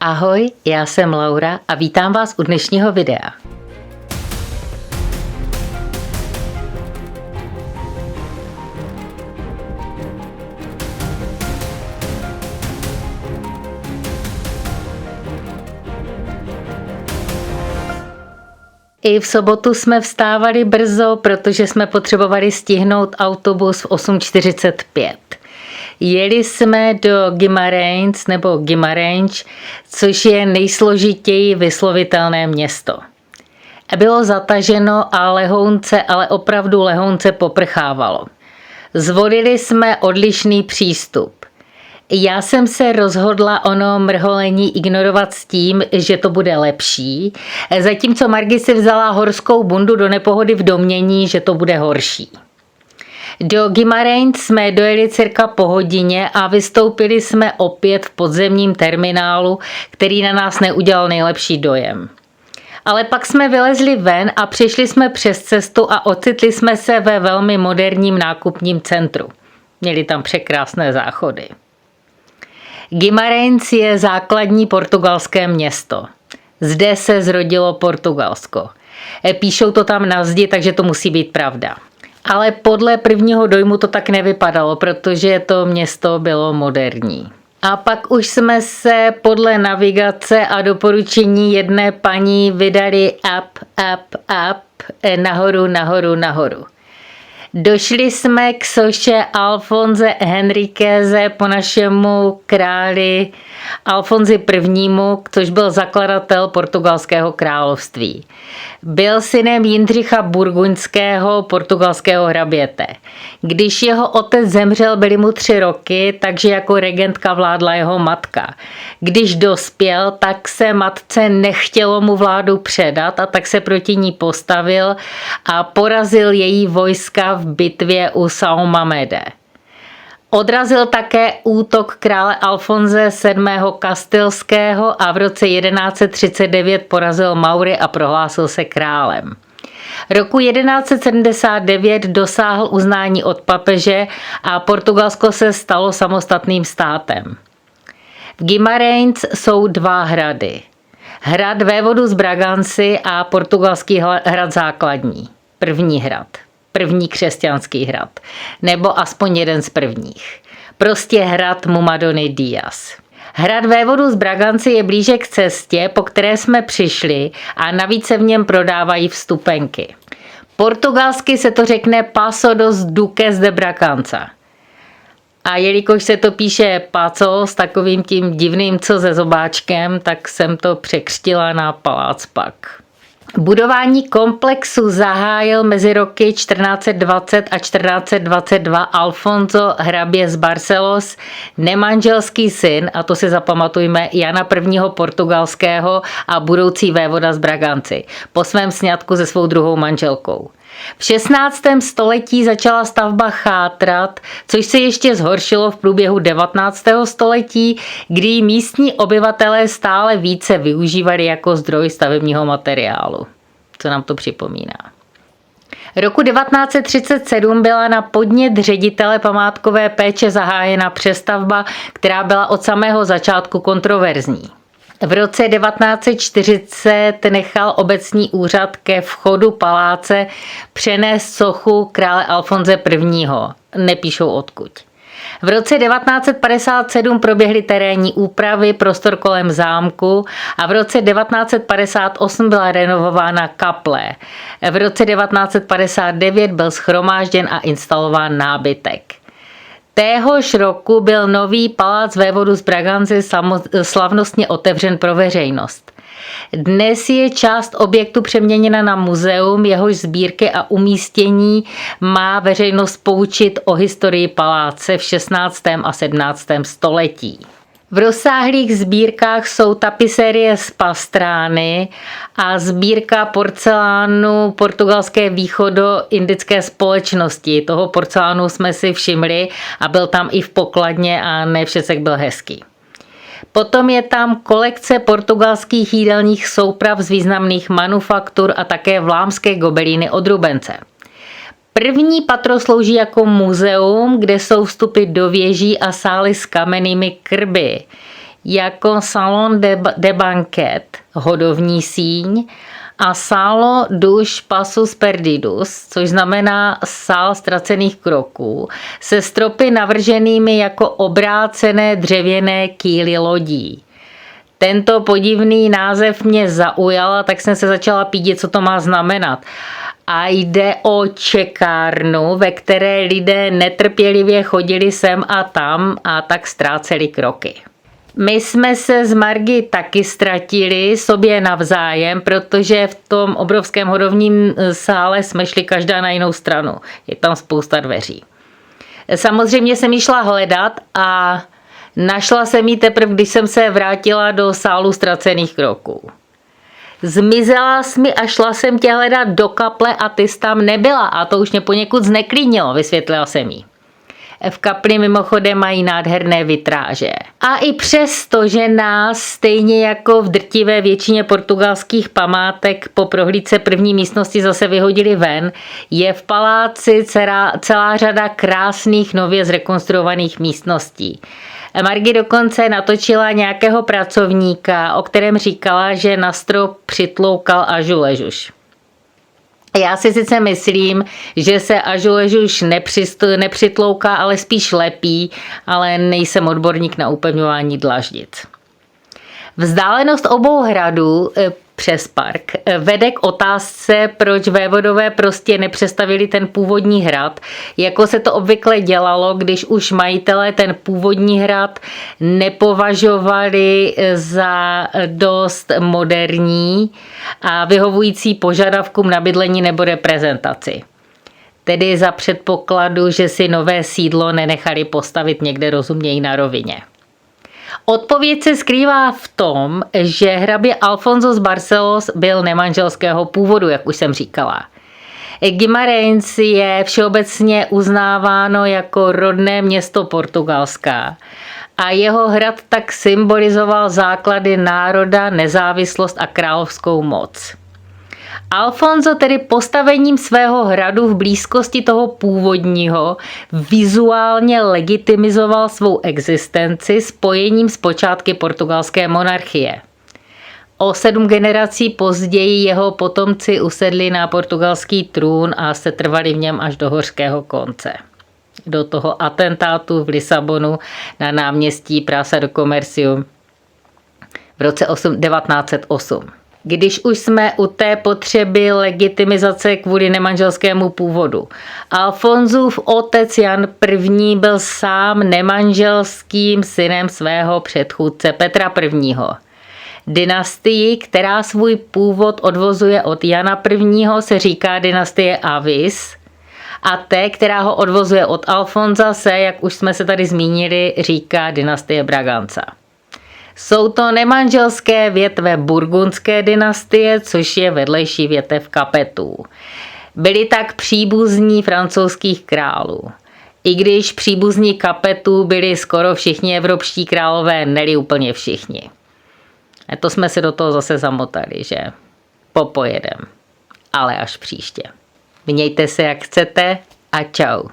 Ahoj, já jsem Laura a vítám vás u dnešního videa. I v sobotu jsme vstávali brzo, protože jsme potřebovali stihnout autobus v 8:45. Jeli jsme do Guimarães nebo Guimarães, což je nejsložitěji vyslovitelné město. Bylo zataženo a lehounce, ale opravdu lehounce poprchávalo. Zvolili jsme odlišný přístup. Já jsem se rozhodla ono mrholení ignorovat s tím, že to bude lepší, zatímco Margit si vzala horskou bundu do nepohody v domnění, že to bude horší. Do Guimarães jsme dojeli cirka po hodině a vystoupili jsme opět v podzemním terminálu, který na nás neudělal nejlepší dojem. Ale pak jsme vylezli ven a přišli jsme přes cestu a ocitli jsme se ve velmi moderním nákupním centru. Měli tam překrásné záchody. Guimarães je základní portugalské město. Zde se zrodilo Portugalsko. Píšou to tam na zdi, takže to musí být pravda. Ale podle prvního dojmu to tak nevypadalo, protože to město bylo moderní. A pak už jsme se podle navigace a doporučení jedné paní vydali up, nahoru. Došli jsme k soše Alfonse Henriqueze po našemu králi Alfonsi I., což byl zakladatel portugalského království. Byl synem Jindřicha Burgundského, portugalského hraběte. Když jeho otec zemřel, byly mu 3 roky, takže jako regentka vládla jeho matka. Když dospěl, tak se matce nechtělo mu vládu předat a tak se proti ní postavil a porazil její vojska v bitvě u São Mamede. Odrazil také útok krále Alfonse VII. Kastilského a v roce 1139 porazil Maury a prohlásil se králem. Roku 1179 dosáhl uznání od papeže a Portugalsko se stalo samostatným státem. V Guimarães jsou 2 hrady. Hrad vévodu z Braganci a portugalský hrad základní. První hrad. První křesťanský hrad. Nebo aspoň jeden z prvních. Prostě hrad Mumadony Díaz. Hrad vévodu z Braganci je blíže k cestě, po které jsme přišli a navíc se v něm prodávají vstupenky. Portugalsky se to řekne Paço dos Duques de Bragança. A jelikož se to píše Paço s takovým tím divným co se zobáčkem, tak jsem to překřtila na Palác Pak. Budování komplexu zahájil mezi roky 1420 a 1422 Alfonso hrabě z Barcelos, nemanželský syn, a to si zapamatujme, Jana I. portugalského a budoucí vévoda z Braganci, po svém sňatku se svou druhou manželkou. V 16. století začala stavba chátrat, což se ještě zhoršilo v průběhu 19. století, kdy místní obyvatelé stále více využívali jako zdroj stavebního materiálu. Co nám to připomíná? Roku 1937 byla na podnět ředitele památkové péče zahájena přestavba, která byla od samého začátku kontroverzní. V roce 1940 nechal obecní úřad ke vchodu paláce přenést sochu krále Alfonse I. Nepíšou odkud. V roce 1957 proběhly terénní úpravy, prostor kolem zámku a v roce 1958 byla renovována kaple. V roce 1959 byl shromážděn a instalován nábytek. Téhož roku byl nový palác vévodu z Braganci slavnostně otevřen pro veřejnost. Dnes je část objektu přeměněna na muzeum, jehož sbírky a umístění má veřejnost poučit o historii paláce v 16. a 17. století. V rozsáhlých sbírkách jsou tapisérie z Pastrány a sbírka porcelánu portugalské východo-indické společnosti. Toho porcelánu jsme si všimli a byl tam i v pokladně a ne všecek byl hezký. Potom je tam kolekce portugalských jídelních souprav z významných manufaktur a také vlámské gobelíny od Rubence. První patro slouží jako muzeum, kde jsou vstupy do věží a sály s kamennými krby. jako salon de banquet, hodovní síň, a salo dus passus perdidus, což znamená sál ztracených kroků, se stropy navrženými jako obrácené dřevěné kýly lodí. Tento podivný název mě zaujal, tak jsem se začala pídit, co to má znamenat. A jde o čekárnu, ve které lidé netrpělivě chodili sem a tam a tak ztráceli kroky. My jsme se s Margy taky ztratili sobě navzájem, protože v tom obrovském hodovním sále jsme šli každá na jinou stranu. Je tam spousta dveří. Samozřejmě jsem ji šla hledat a našla jsem ji teprve, když jsem se vrátila do sálu ztracených kroků. Zmizela jsi mi a šla jsem tě hledat do kaple a ty jsi tam nebyla a to už mě poněkud zneklidnilo, vysvětlila jsem jí. V kapli mimochodem mají nádherné vitráže. A i přesto, že nás stejně jako v drtivé většině portugalských památek po prohlídce první místnosti zase vyhodili ven, je v paláci celá řada krásných nově zrekonstruovaných místností. Margy dokonce natočila nějakého pracovníka, o kterém říkala, že na strop přitloukal ažuležuš. Já si sice myslím, že se ažuležuš nepřitlouká, ale spíš lepí, ale nejsem odborník na upevňování dlaždic. Vzdálenost obou hradů přes park vede k otázce, proč vévodové prostě nepřestavili ten původní hrad, jako se to obvykle dělalo, když už majitelé ten původní hrad nepovažovali za dost moderní a vyhovující požadavkům na bydlení nebo reprezentaci. Tedy za předpokladu, že si nové sídlo nenechali postavit někde rozumněji na rovině. Odpověď se skrývá v tom, že hrabě Alfonso z Barcelos byl nemanželského původu, jak už jsem říkala. Guimarães je všeobecně uznáváno jako rodné město Portugalska a jeho hrad tak symbolizoval základy národa, nezávislost a královskou moc. Alfonso tedy postavením svého hradu v blízkosti toho původního vizuálně legitimizoval svou existenci spojením s počátky portugalské monarchie. O 7 generací později jeho potomci usedli na portugalský trůn a setrvali v něm až do hořkého konce. Do toho atentátu v Lisabonu na náměstí Praça do Comércio v roce 1908. Když už jsme u té potřeby legitimizace kvůli nemanželskému původu. Alfonzův otec Jan I. byl sám nemanželským synem svého předchůdce Petra I. Dynastii, která svůj původ odvozuje od Jana I., se říká dynastie Avis a té, která ho odvozuje od Alfonza, se, jak už jsme se tady zmínili, říká dynastie Braganza. Jsou to nemanželské větve burgundské dynastie, což je vedlejší větev Kapetů. Byli tak příbuzní francouzských králů. I když příbuzní Kapetů byli skoro všichni evropští králové, neli úplně všichni. A to jsme se do toho zase zamotali, že popojedem. Ale až příště. Mějte se jak chcete a čau.